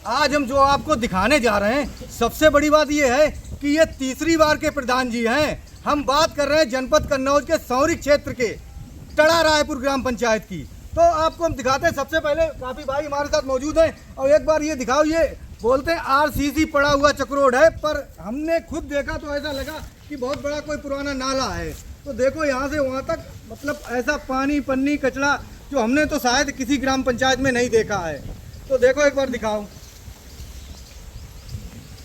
आज हम जो आपको दिखाने जा रहे हैं, सबसे बड़ी बात ये है कि ये तीसरी बार के प्रधान जी हैं। हम बात कर रहे हैं जनपद कन्नौज के सौरी क्षेत्र के टड़ा रायपुर ग्राम पंचायत की। तो आपको हम दिखाते हैं। सबसे पहले काफ़ी भाई हमारे साथ मौजूद हैं और एक बार ये दिखाओ। ये बोलते हैं आरसीसी पड़ा हुआ चक्रोड है, पर हमने खुद देखा तो ऐसा लगा कि बहुत बड़ा कोई पुराना नाला है। तो देखो यहाँ से वहाँ तक मतलब ऐसा पानी पन्नी कचरा जो हमने तो शायद किसी ग्राम पंचायत में नहीं देखा है। तो देखो एक बार दिखाओ,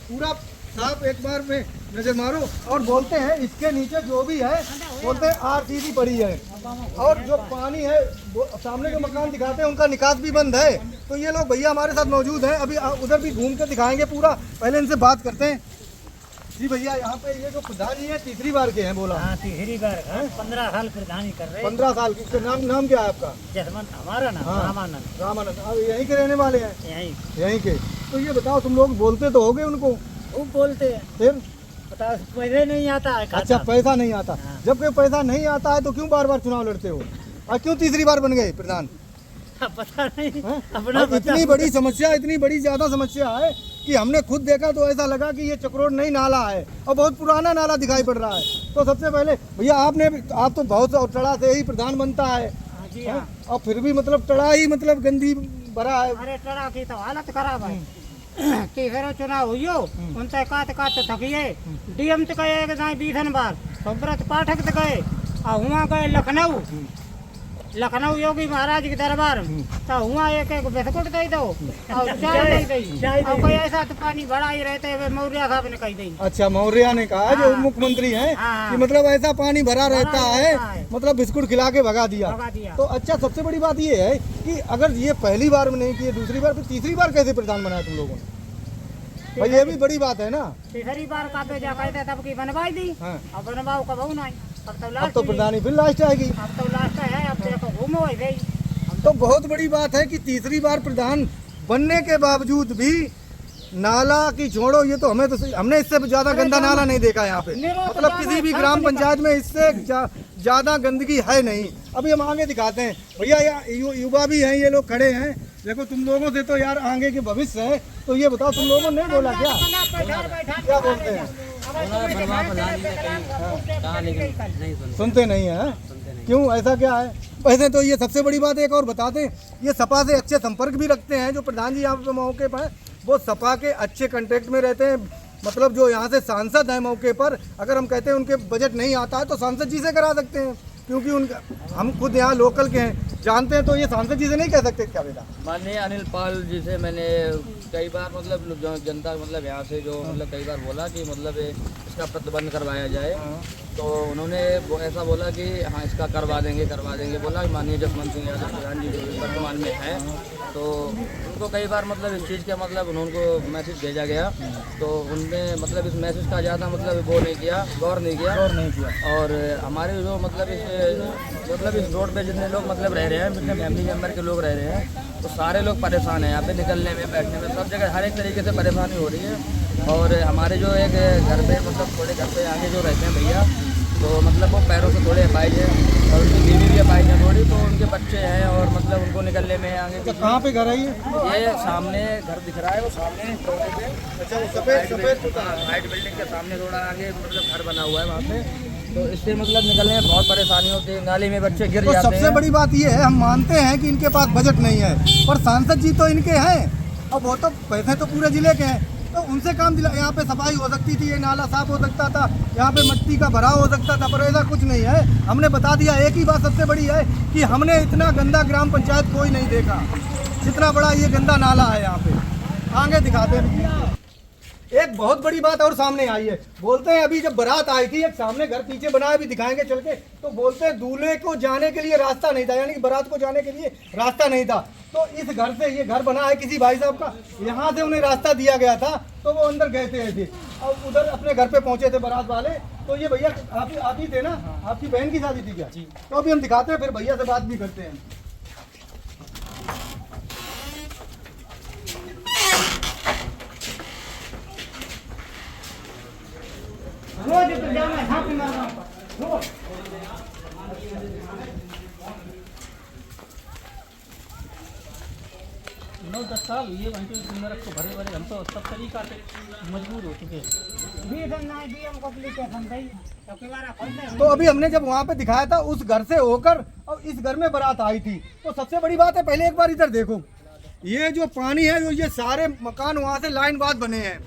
पूरा साफ एक बार में नजर मारो। और बोलते हैं इसके नीचे जो भी है बोलते हैं आरसीसी पड़ी है। और जो पानी है सामने जो मकान दिखाते हैं उनका निकास भी बंद है। तो ये लोग भैया हमारे साथ मौजूद हैं, अभी उधर भी घूम के दिखाएंगे पूरा। पहले इनसे बात करते हैं। जी भैया, यहाँ पे ये जो प्रधान जी है तीसरी बार के हैं बोला? हाँ, तीसरी बार 15 साल प्रधानी कर रहे हैं। 15 साल की। नाम क्या है आपका? जसवंत। हमारा नाम रामानंद। रामानंद। आप यहीं के रहने वाले हैं? यहीं के। तो ये बताओ, तुम लोग बोलते तो होगे उनको? वो बोलते हैं, फिर पता पैसे नहीं आता है। अच्छा, पैसा नहीं आता। हाँ। जब कोई पैसा नहीं आता है तो क्यों बार बार चुनाव लड़ते हो और क्यों तीसरी बार बन गए प्रधान? पता नहीं अपना। इतनी बड़ी समस्या, इतनी बड़ी ज्यादा समस्या है कि हमने खुद देखा तो ऐसा लगा कि ये चक्रोड नहीं नाला है और बहुत पुराना नाला दिखाई पड़ रहा है। तो सबसे पहले भैया आप तो बहुत टड़ा से ही प्रधान बनता है। जी हाँ। और फिर भी मतलब टड़ा ही मतलब गंदी भरा है। अरे टड़ा की तो हालत खराब है। तीसरा चुनाव हुई उनसे काट थकिए। डीएम तो गए एक 20 बार, सुब्रत पाठक तो गए और वहाँ गए लखनऊ योगी महाराज के दरबार। तो हुआ एक बिस्कुट दे दो और चाय दे दी और कोई ऐसा तो पानी भरा ही रहते हुए मौर्य साहब ने कही दी। अच्छा, मौर्य ने कहा जो मुख्यमंत्री हैं कि मतलब ऐसा पानी भरा रहता है, मतलब बिस्कुट खिला के भगा दिया। तो अच्छा, सबसे बड़ी बात ये है कि अगर ये पहली बार में नहीं किए, दूसरी बार, फिर तीसरी बार कैसे प्रधान बनाया तुम लोगों ने? भाई ये भी बड़ी बात है ना। तीसरी बार का भेजा कहते तब की बनवाई दी। अब बनवाओ कब नहीं। अब तो प्रधानी फिर लास्ट आएगी। अब तो लास्ट है, अब देखो घूमो ऐसे ही। तो बहुत बड़ी बात है कि तीसरी बार प्रधान बनने के बावजूद भी नाला की छोड़ो, ये तो हमने इससे ज्यादा गंदा नाला नहीं देखा यहाँ पे। मतलब किसी भी ग्राम पंचायत में इससे ज्यादा गंदगी है नहीं। अभी हम आगे दिखाते हैं। भैया युवा भी हैं, ये लोग खड़े हैं। देखो, तुम लोगों से तो यार आगे के भविष्य है। तो ये बताओ, तुम लोगों ने बोला क्या बोलते हैं? सुनते नहीं है। क्यों, ऐसा क्या है? वैसे तो ये सबसे बड़ी बात एक और बताते हैं, ये सपा से अच्छे संपर्क भी रखते हैं। जो प्रधान जी यहाँ पे मौके पर वो सपा के अच्छे कांटेक्ट में रहते हैं। मतलब जो यहाँ से सांसद हैं मौके पर, अगर हम कहते हैं उनके बजट नहीं आता है तो सांसद जी से करा सकते हैं, क्योंकि उनका हम खुद यहाँ लोकल के हैं, जानते हैं। तो ये सांसद जी से नहीं कह सकते क्या बेटा? माननीय अनिल पाल जी से मैंने कई बार मतलब जनता मतलब यहाँ से जो मतलब कई बार बोला कि मतलब इसका प्रतिबंध करवाया जाए। तो उन्होंने ऐसा बोला कि हाँ इसका करवा देंगे बोला। माननीय जसवंत सिंह यादव प्रधान जी जो वर्तमान में है, तो उनको कई बार मतलब इस चीज़ का मतलब उनको मैसेज भेजा गया। तो उनने मतलब इस मैसेज का ज़्यादा मतलब वो नहीं किया, गौर नहीं किया। और हमारे जो मतलब इस रोड पे जितने लोग मतलब रह रहे हैं, जितने फैमिली मेम्बर के लोग रह रहे हैं, तो सारे लोग परेशान हैं। यहाँ पे निकलने में, बैठने में, सब जगह हर एक तरीके से परेशानी हो रही है। और हमारे जो एक घर पे मतलब थोड़े घर पे आगे जो रहते हैं भैया, तो मतलब वो पैरों से थोड़े अपाहिज है और उनकी बीवी भी अपाहिज है थोड़ी। तो उनके बच्चे हैं और मतलब उनको निकलने में आगे। कहाँ पे घर है ये सामने घर दिख रहा है, वो सामने अच्छा, वो सफेद हाइट बिल्डिंग के सामने थोड़ा आगे मतलब घर बना हुआ है वहाँ पे। तो इससे मतलब निकलने में बहुत परेशानी होती है, नाली में बच्चे गिर जाते हैं। सबसे बड़ी बात ये है, हम मानते हैं कि इनके पास बजट नहीं है, पर सांसद जी तो इनके हैं और वो तो पैसे तो पूरे जिले के हैं। तो उनसे काम दिला, यहाँ पे सफाई हो सकती थी, ये नाला साफ हो सकता था, यहाँ पे मिट्टी का भराव हो सकता था, पर ऐसा कुछ नहीं है। हमने बता दिया। एक ही बात सबसे बड़ी है कि हमने इतना गंदा ग्राम पंचायत कोई नहीं देखा जितना बड़ा ये गंदा नाला है यहाँ पे। आगे दिखाते हैं। एक बहुत बड़ी बात और सामने आई है। बोलते हैं अभी जब बारात आई थी, एक सामने घर पीछे बनाया, भी दिखाएंगे चल के, तो बोलते हैं दूल्हे को जाने के लिए रास्ता नहीं था, यानी कि बारात को जाने के लिए रास्ता नहीं था। तो इस घर से, ये घर बना है किसी भाई साहब का, यहाँ से उन्हें रास्ता दिया गया था, तो वो अंदर गए थे ऐसे और उधर अपने घर पे पहुंचे थे बारात वाले। तो ये भैया आप ही थे ना? आपकी बहन की शादी थी क्या? जी। तो अभी हम दिखाते हैं, फिर भैया से बात भी करते हैं। रोज तो जाना झांकी मारना रोज। 9-10 साल ये वहीं पे नरक को भरे भरे हम तो सब तरीका से मजबूर हो चुके हैं। बीसन ना डीएम को एप्लीकेशन दई तो किवारा खोलते तो अभी हमने जब वहाँ पे दिखाया था उस घर से होकर और इस घर में बारात आई थी, तो सबसे बड़ी बात है, पहले एक बार इधर देखो, ये जो पानी है, जो ये सारे मकान वहाँ से लाइन बात बने हैं,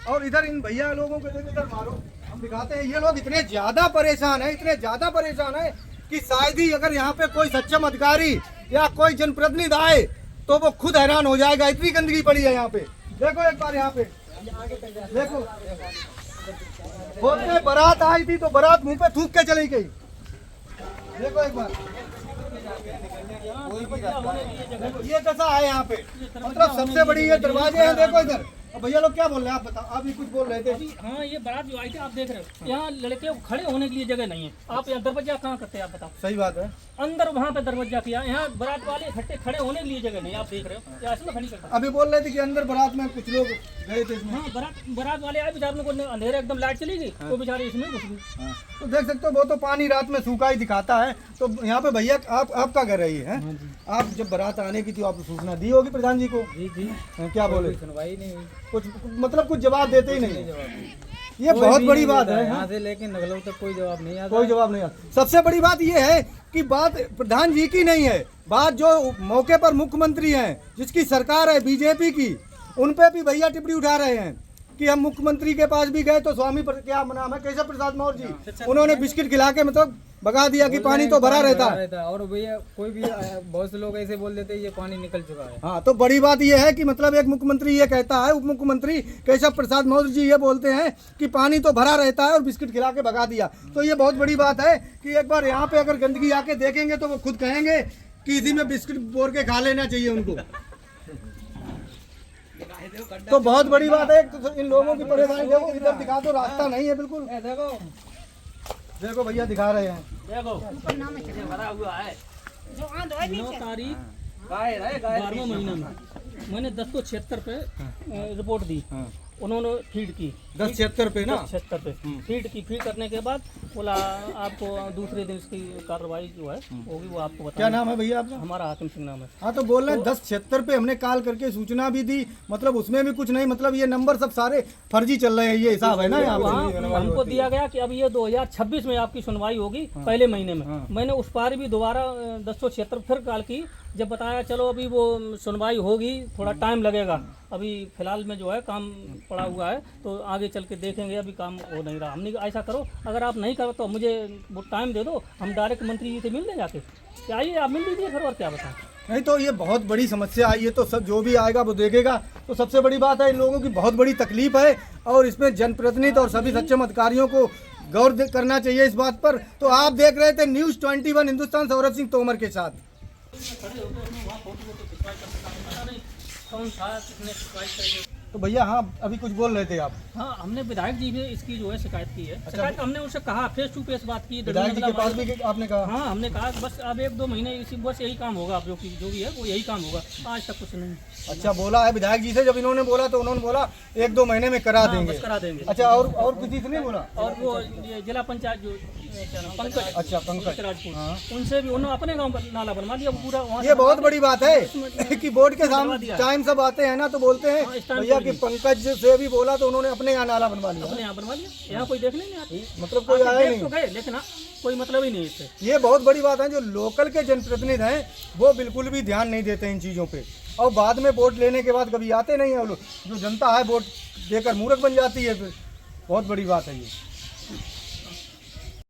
और इधर इन भैया लोगों को देखो, इधर मारो, हम दिखाते हैं, ये लोग इतने ज़्यादा परेशान है, इतने ज़्यादा परेशान है कि शायद ही अगर यहाँ पे कोई सक्षम अधिकारी या कोई जनप्रतिनिधि आए तो वो खुद हैरान हो जाएगा, इतनी गंदगी पड़ी है यहाँ पे। देखो एक बार यहाँ पे देखो, बोलते हैं बारात आई थी तो बारात मुंह पे थूक के चली गई। देखो एक बार, देखो ये दशा है यहाँ पे, मतलब सबसे बड़ी ये दरवाजे हैं। देखो इधर, अब भैया लोग क्या बोल रहे हैं, आप बताओ, आप भी कुछ बोल रहे थे। हाँ, ये बारात जो आई थी आप देख रहे हो, यहाँ लड़के खड़े होने के लिए जगह नहीं है। आप यहाँ दरवाजा कहाँ करते हैं आप बताओ? सही बात है, अंदर वहाँ पे दरवाजा किया, यहाँ बारात वाले इकट्ठे खड़े होने के लिए जगह नहीं, आप देख रहे हो, यहाँ से खड़ी करते हैं। अभी बोल रहे थे कि अंदर बारात में कुछ लोग गए थे इसमें। हाँ, बारात वाले आए, बेचारे को अंधेरे एकदम लाइट चली गई, तो बेचारे इसमें घुस गए। तो देख सकते हो, वो तो पानी रात में सूखा ही दिखाता है। तो यहाँ पे भैया आपका घर है ये है, आप जब बारात आने की थी आपको सूचना दी होगी प्रधान जी को? जी क्या बोले? सुनवाई नहीं हुई, कुछ मतलब कुछ जवाब देते ही नहीं। ये बहुत बड़ी बात है, यहाँ से लेके नगलों तक कोई जवाब नहीं आता, कोई जवाब नहीं आता। सबसे बड़ी बात ये है कि बात प्रधान जी की नहीं है, बात जो मौके पर मुख्यमंत्री हैं, जिसकी सरकार है बीजेपी की, उन पे भी भैया टिप्पणी उठा रहे हैं कि हम मुख्यमंत्री के पास भी गए तो क्या नाम है, केशव प्रसाद मौर्य जी, उन्होंने बिस्किट खिला के मतलब भगा दिया कि पानी तो भरा रहता है। और भैया कोई भी बहुत से लोग ऐसे बोल देते हैं ये पानी निकल चुका है। हाँ, तो बड़ी बात यह है कि मतलब एक मुख्यमंत्री ये कहता है, उप मुख्यमंत्री केशव प्रसाद मौर्य जी ये बोलते हैं कि पानी तो भरा रहता है और बिस्किट खिला के भगा दिया। तो ये बहुत बड़ी बात है कि एक बार यहाँ पे अगर गंदगी आके देखेंगे तो वो खुद कहेंगे कि इसी में बिस्किट बोर के खा लेना चाहिए उनको। तो बहुत बड़ी बात है, तो इन लोगों की परेशानी देखो, इधर दिखा दो, रास्ता नहीं है बिल्कुल। देखो भैया दिखा रहे हैं, देखो भरा हुआ है। जो आंध है 9 तारीख 12वें महीने में मैंने 1076 पे रिपोर्ट दी, उन्होंने फीड की 1076 पे ना, 1076 पे फीड की। फीड करने के बाद बोला आपको दूसरे दिन इसकी कार्रवाई जो है होगी वो आपको बता। क्या नाम है भैया आपका? हमारा हाकिम सिंह नाम है। हाँ, तो बोल रहे हैं 1076 पे हमने कॉल करके सूचना भी दी, मतलब उसमें भी कुछ नहीं, मतलब ये नंबर सब सारे फर्जी चल रहे हैं, ये हिसाब है ना यहाँ पे? हमको दिया गया कि अब ये 2026 में आपकी सुनवाई होगी, पहले महीने में। मैंने उस पार भी दोबारा 1076 फिर कॉल की, जब बताया चलो अभी वो सुनवाई होगी, थोड़ा टाइम लगेगा, अभी फिलहाल में जो है काम पड़ा हुआ है, तो आगे चल के देखेंगे, अभी काम हो नहीं रहा। हमने ऐसा करो, अगर आप नहीं करो तो मुझे वो टाइम दे दो, हम डायरेक्ट मंत्री जी से मिल लें जाके। क्या आइए आप मिल लीजिए फिर, और क्या बताएं। नहीं तो ये बहुत बड़ी समस्या आई है, तो सब जो भी आएगा वो देखेगा। तो सबसे बड़ी बात है, इन लोगों की बहुत बड़ी तकलीफ है और इसमें जनप्रतिनिधि और सभी सक्षम अधिकारियों को गौर करना चाहिए इस बात पर। तो आप देख रहे थे न्यूज़ 21 हिंदुस्तान सौरभ सिंह तोमर के साथ। कौन था, किसने शिकायत की? तो भैया हाँ, अभी कुछ बोल रहे थे आप? हाँ, हमने विधायक जी भी इसकी जो है शिकायत की है। शिकायत हमने उनसे कहा, फेस टू फेस बात की, विधायक जी के पास भी आपने कहा? हाँ, हमने कहा बस अब 1-2 महीने इसी बस यही काम होगा, अब जो भी है वो यही काम होगा, आज तक कुछ नहीं। अच्छा, बोला है विधायक जी से, जब इन्होंने बोला तो उन्होंने बोला 1-2 महीने में करा देंगे। बस करा देंगे। अच्छा, और किसी से नहीं बोला? और वो ये जिला पंचायत जो पंकज, अच्छा पंकज राजपूत, उनसे भी उन्होंने अपने गांव का नाला बनवा दिया पूरा वहाँ। ये बहुत बड़ी बात है कि बोर्ड के सामने टाइम सब आते हैं ना, तो बोलते हैं भैया कि पंकज से भी बोला तो उन्होंने अपने यहाँ नाला बनवा लिया। अपने यहाँ बनवा लिया, यहाँ कोई देखने नहीं आता, मतलब कोई आया नहीं, तो गए लेकिन कोई मतलब ही नहीं इससे। ये बहुत बड़ी बात है, जो लोकल के जनप्रतिनिधि हैं वो बिल्कुल भी ध्यान नहीं देते इन चीज़ों पे, और बाद में वोट लेने के बाद कभी आते नहीं है वो लोग। जो जनता है वोट देकर मूर्ख बन जाती है, फिर बहुत बड़ी बात है ये।